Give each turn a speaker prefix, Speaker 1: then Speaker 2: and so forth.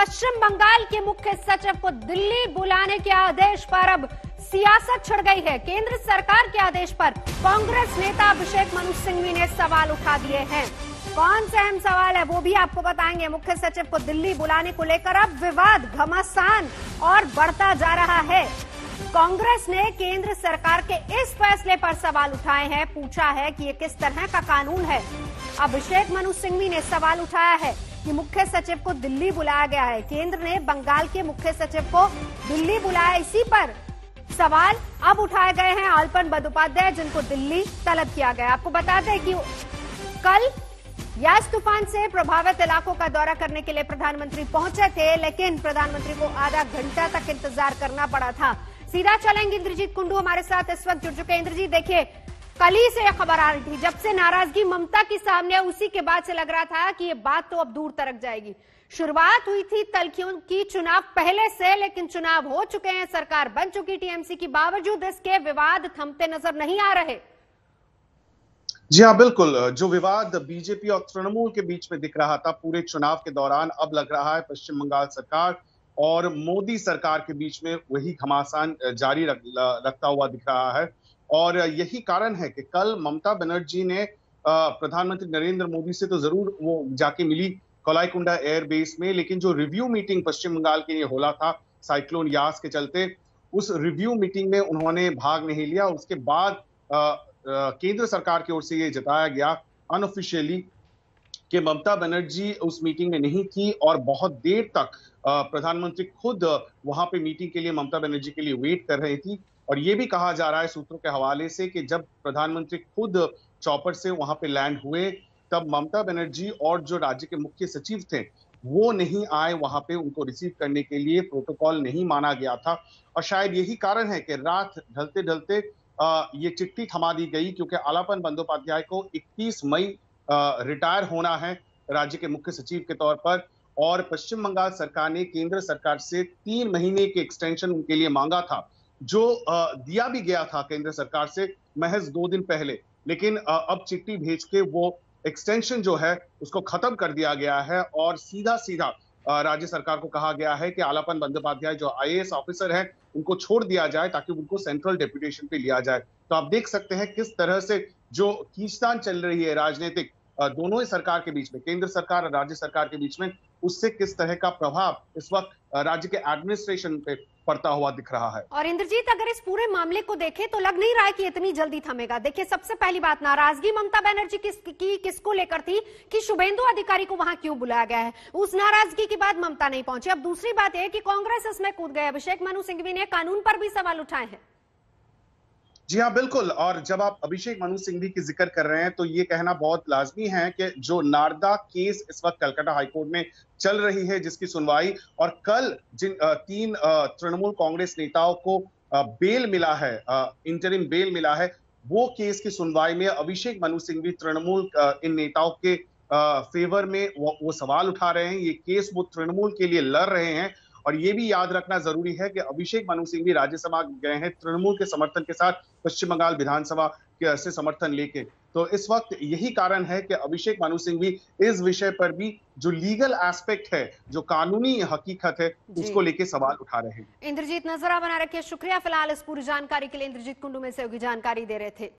Speaker 1: पश्चिम बंगाल के मुख्य सचिव को दिल्ली बुलाने के आदेश पर अब सियासत छिड़ गई है। केंद्र सरकार के आदेश पर कांग्रेस नेता अभिषेक मनु सिंघवी ने सवाल उठा दिए हैं। कौन से अहम सवाल है वो भी आपको बताएंगे। मुख्य सचिव को दिल्ली बुलाने को लेकर अब विवाद घमासान और बढ़ता जा रहा है। कांग्रेस ने केंद्र सरकार के इस फैसले पर सवाल उठाए हैं, पूछा है कि ये किस तरह का कानून है। अभिषेक मनु सिंघवी ने सवाल उठाया है कि मुख्य सचिव को दिल्ली बुलाया गया है, केंद्र ने बंगाल के मुख्य सचिव को दिल्ली बुलाया। इसी पर सवाल अब उठाए गए हैं अल्पन बंदोपाध्याय, जिनको दिल्ली तलब किया गया। आपको बता दें कि कल यास तूफान से प्रभावित इलाकों का दौरा करने के लिए प्रधानमंत्री पहुंचे थे, लेकिन प्रधानमंत्री को आधा घंटा तक इंतजार करना पड़ा था। सीधा चलेंगे, इंद्रजीत कुंडू हमारे साथ इस वक्त जुड़ चुके हैं। इंद्रजीत, देखिए कल ही से यह खबर आ रही थी, जब से नाराजगी ममता की सामने, उसी के बाद से लग रहा था कि ये बात तो अब दूर तक जाएगी। शुरुआत हुई थी तल्खियों की चुनाव पहले से, लेकिन चुनाव हो चुके हैं, सरकार बन चुकी टीएमसी की, बावजूद इसके विवाद थमते नजर नहीं आ रहे।
Speaker 2: जी हाँ, बिल्कुल। जो विवाद बीजेपी और तृणमूल के बीच में दिख रहा था पूरे चुनाव के दौरान, अब लग रहा है पश्चिम बंगाल सरकार और मोदी सरकार के बीच में वही घमासान जारी रखता हुआ दिख रहा है। और यही कारण है कि कल ममता बनर्जी ने प्रधानमंत्री नरेंद्र मोदी से तो जरूर वो जाके मिली कोलाईकुंडा एयरबेस में, लेकिन जो रिव्यू मीटिंग पश्चिम बंगाल के लिए होला था साइक्लोन यास के चलते, उस रिव्यू मीटिंग में उन्होंने भाग नहीं लिया। उसके बाद केंद्र सरकार की ओर से ये जताया गया अनऑफिशियली कि ममता बनर्जी उस मीटिंग में नहीं थी और बहुत देर तक प्रधानमंत्री खुद वहां पे मीटिंग के लिए ममता बनर्जी के लिए वेट कर रही थी। और ये भी कहा जा रहा है सूत्रों के हवाले से कि जब प्रधानमंत्री खुद चॉपर से वहां पे लैंड हुए, तब ममता बनर्जी और जो राज्य के मुख्य सचिव थे वो नहीं आए वहां पे उनको रिसीव करने के लिए, प्रोटोकॉल नहीं माना गया था। और शायद यही कारण है कि रात ढलते ढलते ये चिट्ठी थमा दी गई, क्योंकि आलापन बंदोपाध्याय को 31 मई रिटायर होना है राज्य के मुख्य सचिव के तौर पर। और पश्चिम बंगाल सरकार ने केंद्र सरकार से 3 महीने के एक्सटेंशन उनके लिए मांगा था, जो दिया भी गया था केंद्र सरकार से महज 2 दिन पहले। लेकिन अब चिट्ठी भेज के वो एक्सटेंशन जो है उसको खत्म कर दिया गया है और सीधा सीधा राज्य सरकार को कहा गया है कि आलापन बंदोपाध्याय जो आईएएस ऑफिसर है उनको छोड़ दिया जाए ताकि उनको सेंट्रल डेप्यूटेशन पे लिया जाए। तो आप देख सकते हैं किस तरह से जो खींचतान चल रही है राजनीतिक दोनों ही सरकार के बीच में, केंद्र सरकार और राज्य सरकार के बीच में, उससे किस तरह का प्रभाव इस वक्त राज्य के एडमिनिस्ट्रेशन पे पड़ता हुआ दिख रहा है।
Speaker 1: और इंद्रजीत, अगर इस पूरे मामले को देखें तो लग नहीं रहा है कि इतनी जल्दी थमेगा। देखिए, सबसे पहली बात, नाराजगी ममता बनर्जी किसको लेकर थी कि शुभेंदु अधिकारी को वहां क्यों बुलाया गया है, उस नाराजगी के बाद ममता नहीं पहुंची। अब दूसरी बात यह कि कांग्रेस इसमें कूद गए। अभिषेक मनु सिंघवी ने कानून पर भी सवाल उठाए हैं।
Speaker 2: जी हाँ, बिल्कुल। और जब आप अभिषेक मनु सिंघवी की जिक्र कर रहे हैं तो ये कहना बहुत लाजमी है कि जो नारदा केस इस वक्त कलकत्ता हाईकोर्ट में चल रही है, जिसकी सुनवाई, और कल जिन 3 तृणमूल कांग्रेस नेताओं को बेल मिला है, इंटरिम बेल मिला है, वो केस की सुनवाई में अभिषेक मनु सिंघवी तृणमूल इन नेताओं के फेवर में वो सवाल उठा रहे हैं। ये केस वो तृणमूल के लिए लड़ रहे हैं। और ये भी याद रखना जरूरी है कि अभिषेक मनु सिंघवी राज्यसभा गए हैं तृणमूल के समर्थन के साथ, पश्चिम बंगाल विधानसभा से समर्थन लेके। तो इस वक्त यही कारण है कि अभिषेक मनु सिंघवी इस विषय पर भी जो लीगल एस्पेक्ट है, जो कानूनी हकीकत है, उसको लेके सवाल उठा रहे हैं।
Speaker 1: इंद्रजीत, नजर बना रखिए। शुक्रिया फिलहाल इस पूरी जानकारी के लिए। इंद्रजीत कुंडू में से जानकारी दे रहे थे।